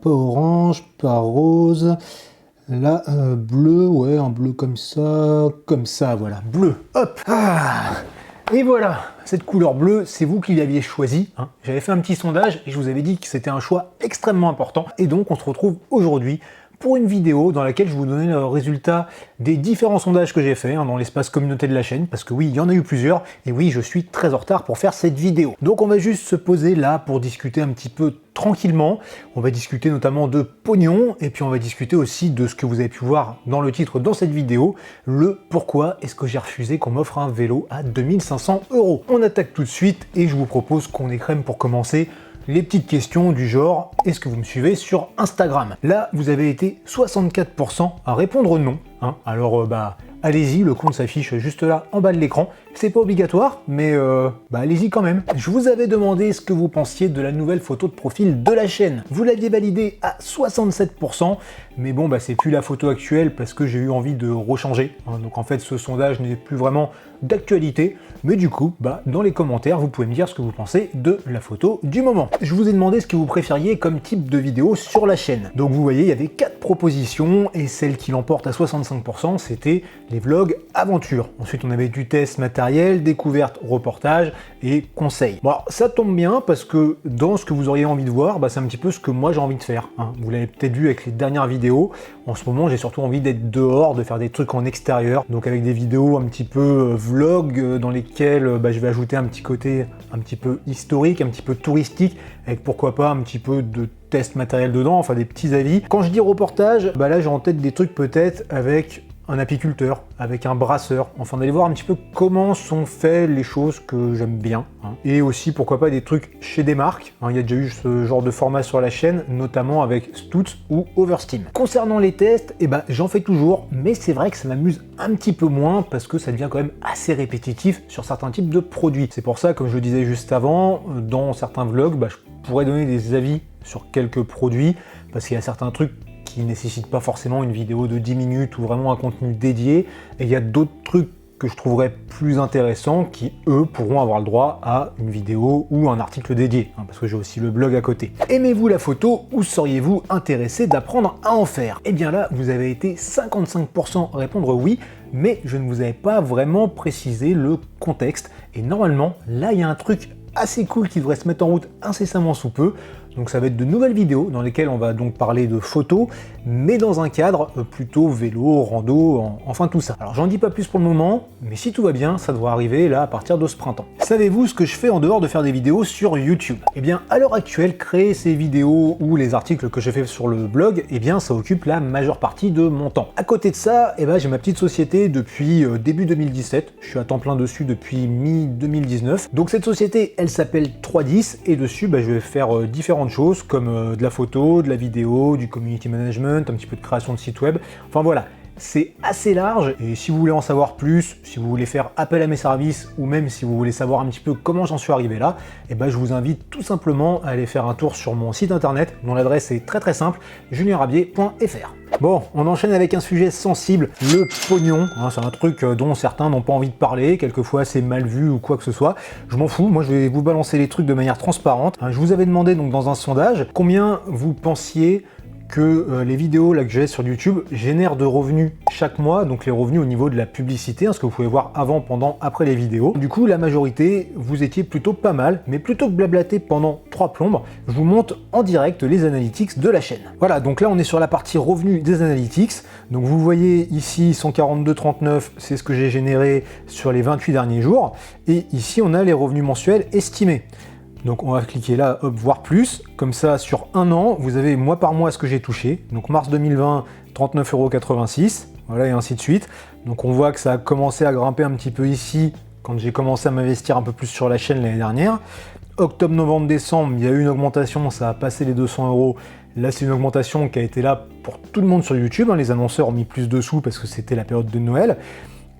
pas orange, pas rose. Là, bleu, ouais, un bleu comme ça, voilà, bleu, hop. Ah, et voilà, cette couleur bleue, c'est vous qui l'aviez choisie, hein. J'avais fait un petit sondage et je vous avais dit que c'était un choix extrêmement important. Et donc, on se retrouve aujourd'hui pour une vidéo dans laquelle je vous donnais le résultat des différents sondages que j'ai fait dans l'espace communauté de la chaîne, parce que oui, il y en a eu plusieurs, et oui, je suis très en retard pour faire cette vidéo. Donc on va juste se poser là pour discuter un petit peu tranquillement. On va discuter notamment de pognon, et puis on va discuter aussi de ce que vous avez pu voir dans le titre dans cette vidéo, le pourquoi est-ce que j'ai refusé qu'on m'offre un vélo à 2500 €. On attaque tout de suite, et je vous propose qu'on écrème pour commencer les petites questions du genre « Est-ce que vous me suivez sur Instagram ?» Là, vous avez été 64% à répondre non. Alors, allez-y, le compte s'affiche juste là, en bas de l'écran. C'est pas obligatoire, mais allez-y quand même. Je vous avais demandé ce que vous pensiez de la nouvelle photo de profil de la chaîne. Vous l'aviez validé à 67%, mais bon, c'est plus la photo actuelle parce que j'ai eu envie de rechanger. Donc en fait, ce sondage n'est plus vraiment d'actualité, mais du coup, dans les commentaires, vous pouvez me dire ce que vous pensez de la photo du moment. Je vous ai demandé ce que vous préfériez comme type de vidéo sur la chaîne. Donc vous voyez, il y avait 4 propositions, et celle qui l'emporte à 65%, c'était les vlogs aventure. Ensuite, on avait du test matériel, découverte, reportage et conseils. Bon, alors, ça tombe bien parce que dans ce que vous auriez envie de voir, c'est un petit peu ce que moi j'ai envie de faire. Vous l'avez peut-être vu avec les dernières vidéos. En ce moment, j'ai surtout envie d'être dehors, de faire des trucs en extérieur, donc avec des vidéos un petit peu vlog dans lesquelles je vais ajouter un petit côté un petit peu historique, un petit peu touristique, avec pourquoi pas un petit peu de test matériel dedans, enfin des petits avis. Quand je dis reportage, là j'ai en tête des trucs peut-être avec un apiculteur, avec un brasseur, enfin d'aller voir un petit peu comment sont faites les choses que j'aime bien, et aussi pourquoi pas des trucs chez des marques, il y a déjà eu ce genre de format sur la chaîne, notamment avec Stutz ou Oversteam. Concernant les tests, j'en fais toujours, mais c'est vrai que ça m'amuse un petit peu moins parce que ça devient quand même assez répétitif sur certains types de produits. C'est pour ça, comme je le disais juste avant, dans certains vlogs, je pourrais donner des avis sur quelques produits, parce qu'il y a certains trucs qui ne nécessitent pas forcément une vidéo de 10 minutes ou vraiment un contenu dédié, et il y a d'autres trucs que je trouverais plus intéressants qui, eux, pourront avoir le droit à une vidéo ou un article dédié, parce que j'ai aussi le blog à côté. Aimez-vous la photo ou seriez-vous intéressé d'apprendre à en faire? Eh bien là, vous avez été 55% à répondre oui, mais je ne vous avais pas vraiment précisé le contexte, et normalement, là, il y a un truc assez cool qui devrait se mettre en route incessamment sous peu. Donc ça va être de nouvelles vidéos dans lesquelles on va donc parler de photos, mais dans un cadre plutôt vélo, rando, enfin tout ça. Alors j'en dis pas plus pour le moment, mais si tout va bien, ça devrait arriver là à partir de ce printemps. Savez-vous ce que je fais en dehors de faire des vidéos sur YouTube? Eh bien à l'heure actuelle, créer ces vidéos ou les articles que j'ai fait sur le blog, ça occupe la majeure partie de mon temps. À côté de ça, j'ai ma petite société depuis début 2017, je suis à temps plein dessus depuis mi-2019. Donc cette société, elle s'appelle 310, et dessus je vais faire différentes choses comme de la photo, de la vidéo, du community management, un petit peu de création de site web, enfin voilà. C'est assez large, et si vous voulez en savoir plus, si vous voulez faire appel à mes services, ou même si vous voulez savoir un petit peu comment j'en suis arrivé là, je vous invite tout simplement à aller faire un tour sur mon site internet, dont l'adresse est très simple, juniorrabier.fr. Bon, on enchaîne avec un sujet sensible, le pognon. C'est un truc dont certains n'ont pas envie de parler, quelquefois c'est mal vu ou quoi que ce soit. Je m'en fous, moi je vais vous balancer les trucs de manière transparente. Je vous avais demandé donc dans un sondage combien vous pensiez que les vidéos là que j'ai sur YouTube génèrent de revenus chaque mois, donc les revenus au niveau de la publicité, ce que vous pouvez voir avant, pendant, après les vidéos. Du coup, la majorité, vous étiez plutôt pas mal, mais plutôt que blablater pendant 3 plombes, je vous montre en direct les analytics de la chaîne. Voilà, donc là on est sur la partie revenus des analytics. Donc vous voyez ici 142,39, c'est ce que j'ai généré sur les 28 derniers jours, et ici on a les revenus mensuels estimés. Donc on va cliquer là, hop, voir plus, comme ça sur un an, vous avez mois par mois ce que j'ai touché. Donc mars 2020, 39,86 €, voilà, et ainsi de suite. Donc on voit que ça a commencé à grimper un petit peu ici, quand j'ai commencé à m'investir un peu plus sur la chaîne l'année dernière. Octobre, novembre, décembre, il y a eu une augmentation, ça a passé les 200 €. Là c'est une augmentation qui a été là pour tout le monde sur YouTube, les annonceurs ont mis plus de sous parce que c'était la période de Noël.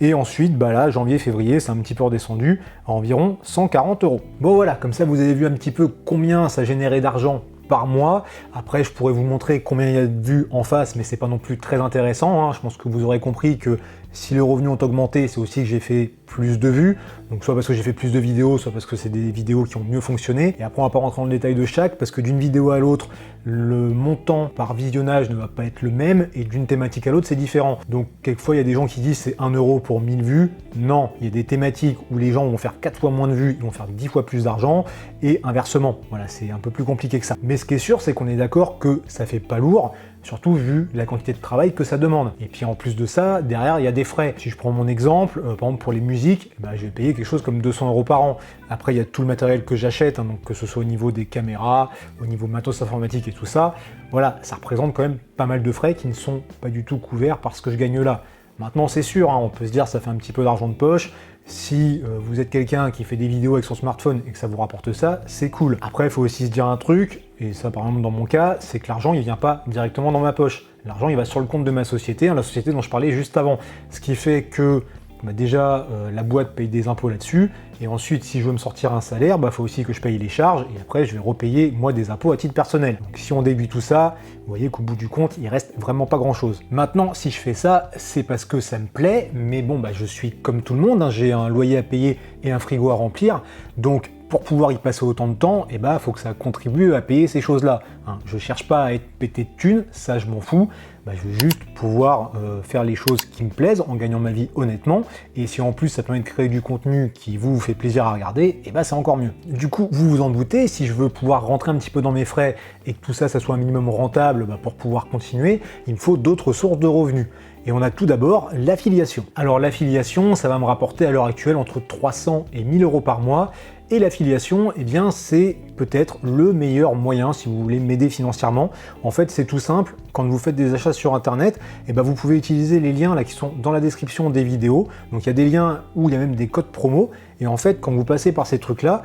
Et ensuite, là, janvier, février, c'est un petit peu redescendu à environ 140 €. Bon voilà, comme ça vous avez vu un petit peu combien ça générait d'argent par mois. Après, je pourrais vous montrer combien il y a de vues en face, mais c'est pas non plus très intéressant, hein. Je pense que vous aurez compris que si les revenus ont augmenté, c'est aussi que j'ai fait plus de vues, donc soit parce que j'ai fait plus de vidéos, soit parce que c'est des vidéos qui ont mieux fonctionné. Et après, on va pas rentrer dans le détail de chaque, parce que d'une vidéo à l'autre, le montant par visionnage ne va pas être le même, et d'une thématique à l'autre, c'est différent. Donc, quelquefois, il y a des gens qui disent c'est 1 euro pour 1000 vues. Non, il y a des thématiques où les gens vont faire 4 fois moins de vues, ils vont faire 10 fois plus d'argent, et inversement. Voilà, c'est un peu plus compliqué que ça. Mais ce qui est sûr, c'est qu'on est d'accord que ça fait pas lourd, surtout vu la quantité de travail que ça demande. Et puis en plus de ça, derrière, il y a des frais. Si je prends mon exemple, par exemple pour les musiques, je vais payer quelque chose comme 200 € par an. Après, il y a tout le matériel que j'achète, hein, donc que ce soit au niveau des caméras, au niveau matos informatique et tout ça. Voilà, ça représente quand même pas mal de frais qui ne sont pas du tout couverts par ce que je gagne là. Maintenant, c'est sûr, hein, on peut se dire ça fait un petit peu d'argent de poche. Si vous êtes quelqu'un qui fait des vidéos avec son smartphone et que ça vous rapporte ça, c'est cool. Après, il faut aussi se dire un truc, et ça par exemple dans mon cas, c'est que l'argent il vient pas directement dans ma poche. L'argent il va sur le compte de ma société, hein, la société dont je parlais juste avant. Ce qui fait que déjà la boîte paye des impôts là-dessus, et ensuite si je veux me sortir un salaire, il faut aussi que je paye les charges, et après je vais repayer moi des impôts à titre personnel. Donc si on déduit tout ça, vous voyez qu'au bout du compte il reste vraiment pas grand chose. Maintenant si je fais ça, c'est parce que ça me plaît, mais bon je suis comme tout le monde, hein, j'ai un loyer à payer et un frigo à remplir, donc pour pouvoir y passer autant de temps, il faut que ça contribue à payer ces choses-là. Hein. Je cherche pas à être pété de thunes, ça je m'en fous. Je veux juste pouvoir faire les choses qui me plaisent en gagnant ma vie honnêtement. Et si en plus ça permet de créer du contenu qui vous fait plaisir à regarder, c'est encore mieux. Du coup, vous vous en doutez, si je veux pouvoir rentrer un petit peu dans mes frais et que tout ça, ça soit un minimum rentable pour pouvoir continuer, il me faut d'autres sources de revenus. Et on a tout d'abord l'affiliation. Alors l'affiliation, ça va me rapporter à l'heure actuelle entre 300 et 1000 € par mois. Et l'affiliation, c'est peut-être le meilleur moyen si vous voulez m'aider financièrement. En fait, c'est tout simple. Quand vous faites des achats sur Internet, vous pouvez utiliser les liens là qui sont dans la description des vidéos. Donc il y a des liens où il y a même des codes promo. Et en fait, quand vous passez par ces trucs-là,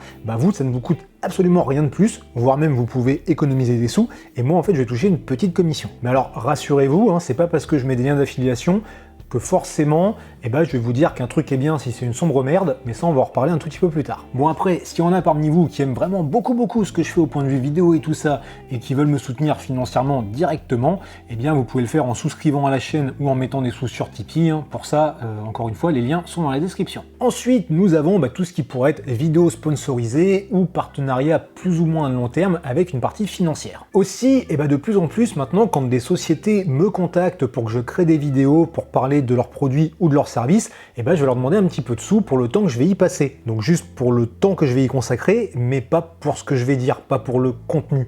ça ne vous coûte absolument rien de plus, voire même vous pouvez économiser des sous. Et moi, en fait, je vais toucher une petite commission. Mais alors, rassurez-vous, c'est pas parce que je mets des liens d'affiliation que forcément, je vais vous dire qu'un truc est bien si c'est une sombre merde, mais ça on va en reparler un tout petit peu plus tard. Bon après, s'il y en a parmi vous qui aiment vraiment beaucoup ce que je fais au point de vue vidéo et tout ça, et qui veulent me soutenir financièrement directement, vous pouvez le faire en souscrivant à la chaîne ou en mettant des sous sur Tipeee. Pour ça, encore une fois, les liens sont dans la description. Ensuite, nous avons tout ce qui pourrait être vidéo sponsorisée ou partenariat plus ou moins à long terme avec une partie financière. Aussi, de plus en plus maintenant, quand des sociétés me contactent pour que je crée des vidéos, pour parler de leurs produits ou de leurs services, je vais leur demander un petit peu de sous pour le temps que je vais y passer. Donc juste pour le temps que je vais y consacrer, mais pas pour ce que je vais dire, pas pour le contenu.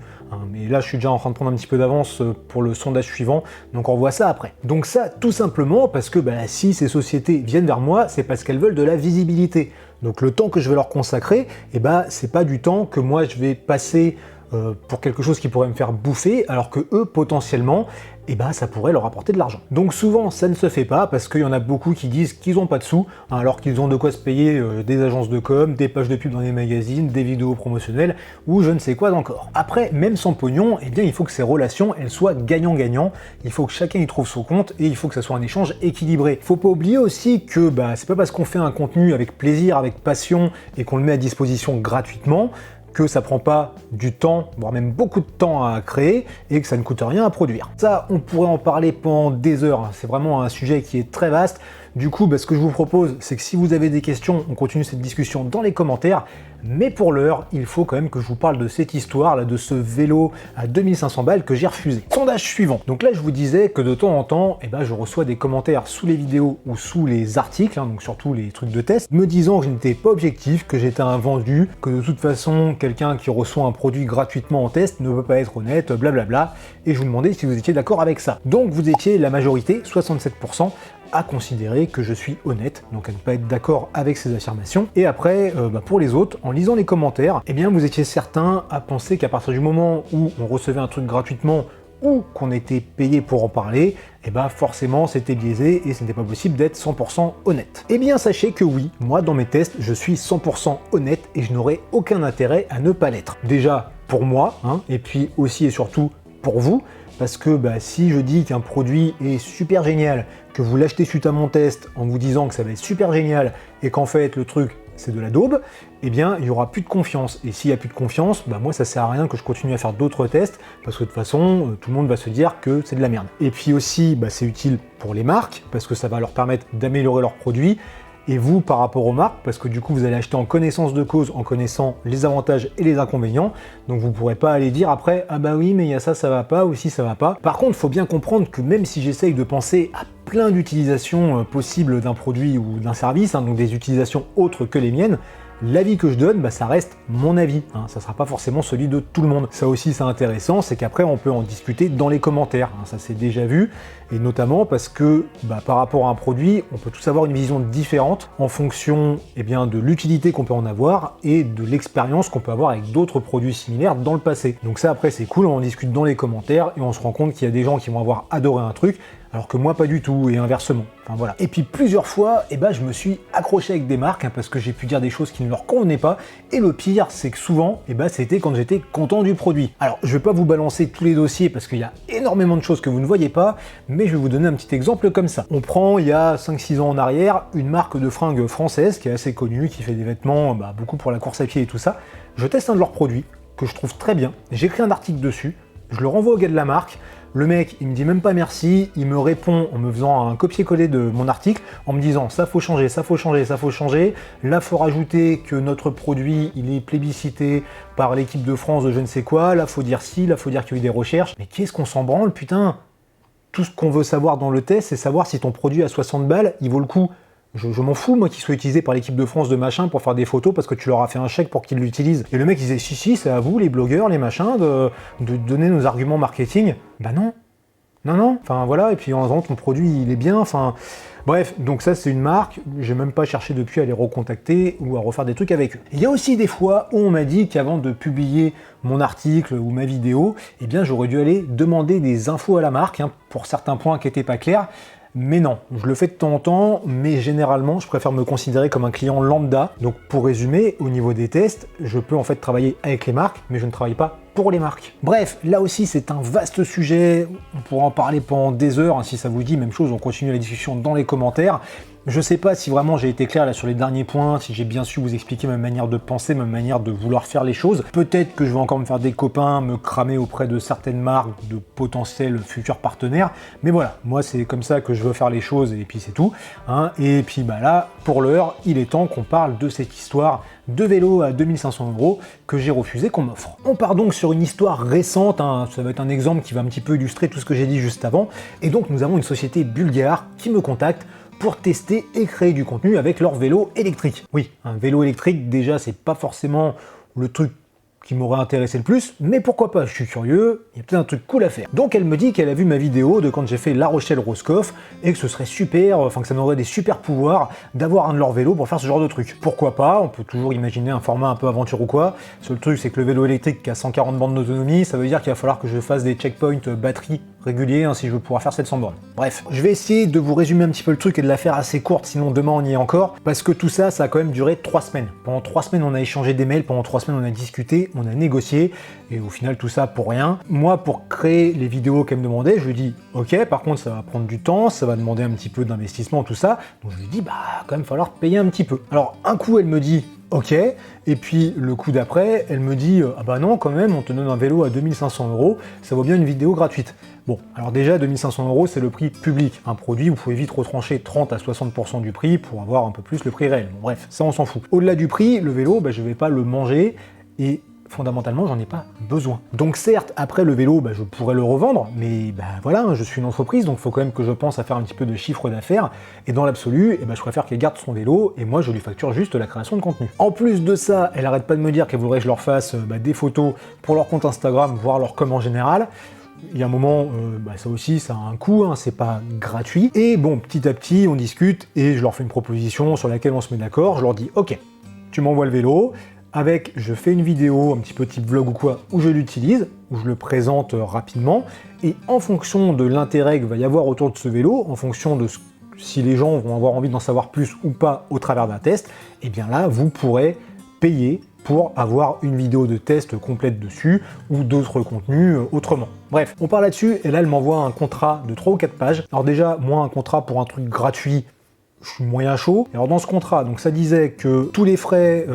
Mais là, je suis déjà en train de prendre un petit peu d'avance pour le sondage suivant, donc on voit ça après. Donc ça, tout simplement parce que si ces sociétés viennent vers moi, c'est parce qu'elles veulent de la visibilité. Donc le temps que je vais leur consacrer, c'est pas du temps que moi je vais passer pour quelque chose qui pourrait me faire bouffer, alors que eux, potentiellement, ça pourrait leur apporter de l'argent. Donc souvent, ça ne se fait pas, parce qu'il y en a beaucoup qui disent qu'ils n'ont pas de sous, alors qu'ils ont de quoi se payer des agences de com, des pages de pub dans des magazines, des vidéos promotionnelles, ou je ne sais quoi encore. Après, même sans pognon, il faut que ces relations, elles soient gagnant-gagnant, il faut que chacun y trouve son compte, et il faut que ça soit un échange équilibré. Faut pas oublier aussi que c'est pas parce qu'on fait un contenu avec plaisir, avec passion, et qu'on le met à disposition gratuitement, que ça prend pas du temps, voire même beaucoup de temps à créer, et que ça ne coûte rien à produire. Ça, on pourrait en parler pendant des heures, c'est vraiment un sujet qui est très vaste. Du coup, ce que je vous propose, c'est que si vous avez des questions, on continue cette discussion dans les commentaires, mais pour l'heure, il faut quand même que je vous parle de cette histoire, là, de ce vélo à 2500 balles que j'ai refusé. Sondage suivant. Donc là, je vous disais que de temps en temps, je reçois des commentaires sous les vidéos ou sous les articles, donc surtout les trucs de test, me disant que je n'étais pas objectif, que j'étais un vendu, que de toute façon, quelqu'un qui reçoit un produit gratuitement en test ne peut pas être honnête, blablabla, et je vous demandais si vous étiez d'accord avec ça. Donc vous étiez la majorité, 67%, à considérer que je suis honnête, donc à ne pas être d'accord avec ces affirmations. Et après, pour les autres, en lisant les commentaires, vous étiez certains à penser qu'à partir du moment où on recevait un truc gratuitement ou qu'on était payé pour en parler, forcément c'était biaisé et ce n'était pas possible d'être 100% honnête. Sachez que oui, moi dans mes tests, je suis 100% honnête et je n'aurai aucun intérêt à ne pas l'être. Déjà pour moi, et puis aussi et surtout pour vous, parce que si je dis qu'un produit est super génial, que vous l'achetez suite à mon test en vous disant que ça va être super génial et qu'en fait le truc c'est de la daube, eh bien il n'y aura plus de confiance. Et s'il n'y a plus de confiance, bah moi ça sert à rien que je continue à faire d'autres tests, parce que de toute façon, tout le monde va se dire que c'est de la merde. Et puis aussi, bah, c'est utile pour les marques, parce que ça va leur permettre d'améliorer leurs produits, et vous par rapport aux marques, parce que du coup vous allez acheter en connaissance de cause, en connaissant les avantages et les inconvénients, donc vous ne pourrez pas aller dire après « Ah bah oui, mais il y a ça, ça va pas, ou si ça va pas ». Par contre, il faut bien comprendre que même si j'essaye de penser à plein d'utilisations possibles d'un produit ou d'un service, donc des utilisations autres que les miennes, l'avis que je donne, bah, ça reste mon avis, ça sera pas forcément celui de tout le monde. Ça aussi c'est intéressant, c'est qu'après on peut en discuter dans les commentaires, ça c'est déjà vu, et notamment parce que par rapport à un produit, on peut tous avoir une vision différente en fonction de l'utilité qu'on peut en avoir et de l'expérience qu'on peut avoir avec d'autres produits similaires dans le passé. Donc ça après c'est cool, on en discute dans les commentaires et on se rend compte qu'il y a des gens qui vont avoir adoré un truc, alors que moi pas du tout, et inversement. Enfin voilà. Et puis plusieurs fois, je me suis accroché avec des marques, parce que j'ai pu dire des choses qui ne leur convenaient pas, et le pire, c'est que souvent, c'était quand j'étais content du produit. Alors, je vais pas vous balancer tous les dossiers, parce qu'il y a énormément de choses que vous ne voyez pas, mais je vais vous donner un petit exemple comme ça. On prend, il y a 5-6 ans en arrière, une marque de fringues française, qui est assez connue, qui fait des vêtements, beaucoup pour la course à pied et tout ça. Je teste un de leurs produits, que je trouve très bien, j'écris un article dessus, je le renvoie au gars de la marque. Le mec, il me dit même pas merci, il me répond en me faisant un copier-coller de mon article, en me disant ça faut changer, ça faut changer, ça faut changer, là faut rajouter que notre produit il est plébiscité par l'équipe de France de je ne sais quoi, là faut dire ci, là faut dire qu'il y a eu des recherches, mais qu'est-ce qu'on s'en branle putain? Tout ce qu'on veut savoir dans le test, c'est savoir si ton produit à 60 balles, il vaut le coup. Je m'en fous, moi, qu'il soit utilisé par l'équipe de France de machin pour faire des photos parce que tu leur as fait un chèque pour qu'ils l'utilisent. Et le mec, il disait, si, c'est à vous, les blogueurs, les machins, de donner nos arguments marketing. Bah non. Non. Enfin, voilà. Et puis, en vente, ton produit, il est bien. Enfin, bref. Donc ça, c'est une marque. J'ai même pas cherché depuis à les recontacter ou à refaire des trucs avec eux. Il y a aussi des fois où on m'a dit qu'avant de publier mon article ou ma vidéo, j'aurais dû aller demander des infos à la marque, pour certains points qui n'étaient pas clairs. Mais non, je le fais de temps en temps, mais généralement, je préfère me considérer comme un client lambda. Donc pour résumer, au niveau des tests, je peux en fait travailler avec les marques, mais je ne travaille pas pour les marques. Bref, là aussi, c'est un vaste sujet. On pourra en parler pendant des heures, si ça vous dit. Même chose, on continue la discussion dans les commentaires. Je sais pas si vraiment j'ai été clair là sur les derniers points, si j'ai bien su vous expliquer ma manière de penser, ma manière de vouloir faire les choses. Peut-être que je vais encore me faire des copains, me cramer auprès de certaines marques, de potentiels futurs partenaires. Mais voilà, moi c'est comme ça que je veux faire les choses et puis c'est tout. Et puis là, pour l'heure, il est temps qu'on parle de cette histoire de vélo à 2500 € que j'ai refusé qu'on m'offre. On part donc sur une histoire récente, ça va être un exemple qui va un petit peu illustrer tout ce que j'ai dit juste avant. Et donc nous avons une société bulgare qui me contacte pour tester et créer du contenu avec leur vélo électrique. Oui, un vélo électrique, déjà, c'est pas forcément le truc qui m'aurait intéressé le plus, mais pourquoi pas, je suis curieux, il y a peut-être un truc cool à faire. Donc elle me dit qu'elle a vu ma vidéo de quand j'ai fait La Rochelle-Roscoff et que ce serait super, que ça m'aurait des super pouvoirs d'avoir un de leurs vélos pour faire ce genre de truc. Pourquoi pas, on peut toujours imaginer un format un peu aventure ou quoi. Le seul truc, c'est que le vélo électrique qui a 140 bornes d'autonomie, ça veut dire qu'il va falloir que je fasse des checkpoints batterie réguliers si je veux pouvoir faire 700 bornes. Bref, je vais essayer de vous résumer un petit peu le truc et de la faire assez courte, sinon demain on y est encore, parce que tout ça, ça a quand même duré 3 semaines. Pendant 3 semaines, on a échangé des mails, pendant 3 semaines, on a discuté, on a négocié, et au final, tout ça pour rien. Moi, pour créer les vidéos qu'elle me demandait, je lui dis, ok, par contre, ça va prendre du temps, ça va demander un petit peu d'investissement, tout ça, donc je lui dis, quand même falloir payer un petit peu. Alors, un coup, elle me dit, ok, et puis le coup d'après, elle me dit, ah bah non, quand même, on te donne un vélo à 2500 €, ça vaut bien une vidéo gratuite. Bon, alors déjà, 2500 €, c'est le prix public. Un produit, vous pouvez vite retrancher 30 à 60% du prix pour avoir un peu plus le prix réel. Bon, bref, ça, on s'en fout. Au-delà du prix, le vélo, je vais pas le manger, et fondamentalement, j'en ai pas besoin. Donc certes, après le vélo, je pourrais le revendre, mais voilà, je suis une entreprise, donc il faut quand même que je pense à faire un petit peu de chiffre d'affaires, et dans l'absolu, je préfère qu'elle garde son vélo, et moi je lui facture juste la création de contenu. En plus de ça, elle arrête pas de me dire qu'elle voudrait que je leur fasse des photos pour leur compte Instagram, voire leur com en général. Il y a un moment, ça aussi, ça a un coût, c'est pas gratuit. Et bon, petit à petit, on discute, et je leur fais une proposition sur laquelle on se met d'accord, je leur dis, ok, tu m'envoies le vélo, avec, je fais une vidéo, un petit peu type vlog ou quoi, où je l'utilise, où je le présente rapidement, et en fonction de l'intérêt qu'il va y avoir autour de ce vélo, en fonction de si les gens vont avoir envie d'en savoir plus ou pas au travers d'un test, et bien là, vous pourrez payer pour avoir une vidéo de test complète dessus, ou d'autres contenus autrement. Bref, on part là-dessus, et là, elle m'envoie un contrat de 3 ou 4 pages. Alors déjà, moi, un contrat pour un truc gratuit, je suis moyen chaud. Alors dans ce contrat, donc ça disait que tous les frais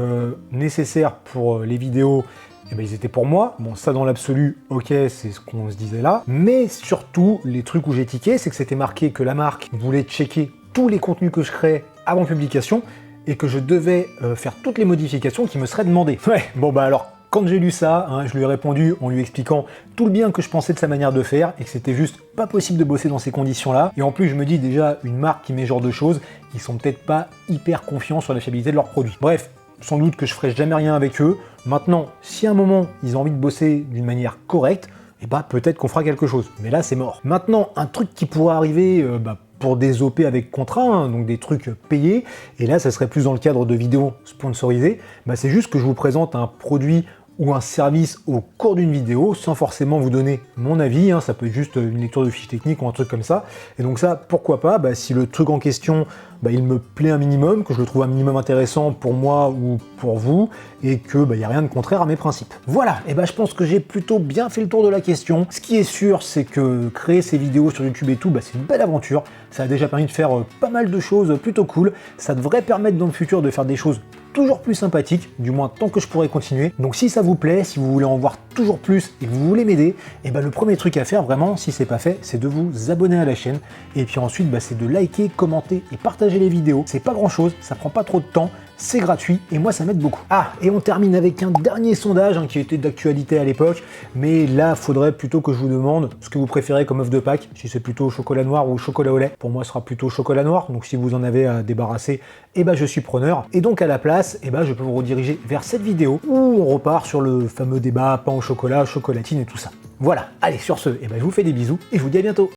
nécessaires pour les vidéos, eh ben, ils étaient pour moi. Bon, ça dans l'absolu, ok, c'est ce qu'on se disait là. Mais surtout, les trucs où j'ai tiqué, c'est que c'était marqué que la marque voulait checker tous les contenus que je crée avant publication et que je devais faire toutes les modifications qui me seraient demandées. Ouais, bon bah alors, quand j'ai lu ça, hein, je lui ai répondu en lui expliquant tout le bien que je pensais de sa manière de faire et que c'était juste pas possible de bosser dans ces conditions-là. Et en plus, je me dis déjà, une marque qui met ce genre de choses, ils sont peut-être pas hyper confiants sur la fiabilité de leurs produits. Bref, sans doute que je ferai jamais rien avec eux. Maintenant, si à un moment, ils ont envie de bosser d'une manière correcte, eh bah, peut-être qu'on fera quelque chose. Mais là, c'est mort. Maintenant, un truc qui pourrait arriver pour des OP avec contrat, hein, donc des trucs payés, et là, ça serait plus dans le cadre de vidéos sponsorisées, bah, c'est juste que je vous présente un produit ou un service au cours d'une vidéo sans forcément vous donner mon avis, hein, ça peut être juste une lecture de fiche technique ou un truc comme ça. Et donc ça, pourquoi pas, bah, si le truc en question, bah, il me plaît un minimum, que je le trouve un minimum intéressant pour moi ou pour vous, et que il n'y a rien de contraire à mes principes. Voilà, et bah, je pense que j'ai plutôt bien fait le tour de la question. Ce qui est sûr, c'est que créer ces vidéos sur YouTube et tout, bah, c'est une belle aventure. Ça a déjà permis de faire pas mal de choses plutôt cool. Ça devrait permettre dans le futur de faire des choses toujours plus sympathique, du moins tant que je pourrai continuer. Donc si ça vous plaît, si vous voulez en voir toujours plus et que vous voulez m'aider, et ben le premier truc à faire vraiment, si c'est pas fait, c'est de vous abonner à la chaîne. Et puis ensuite, c'est de liker, commenter et partager les vidéos. C'est pas grand chose, ça prend pas trop de temps, c'est gratuit et moi ça m'aide beaucoup. Ah, et on termine avec un dernier sondage qui était d'actualité à l'époque, mais là faudrait plutôt que je vous demande ce que vous préférez comme œuf de Pâques, si c'est plutôt chocolat noir ou chocolat au lait. Pour moi ce sera plutôt chocolat noir, donc si vous en avez à débarrasser, et je suis preneur. Et donc à la place, je peux vous rediriger vers cette vidéo où on repart sur le fameux débat pain au chocolat, chocolatine et tout ça. Voilà, allez sur ce, je vous fais des bisous et je vous dis à bientôt.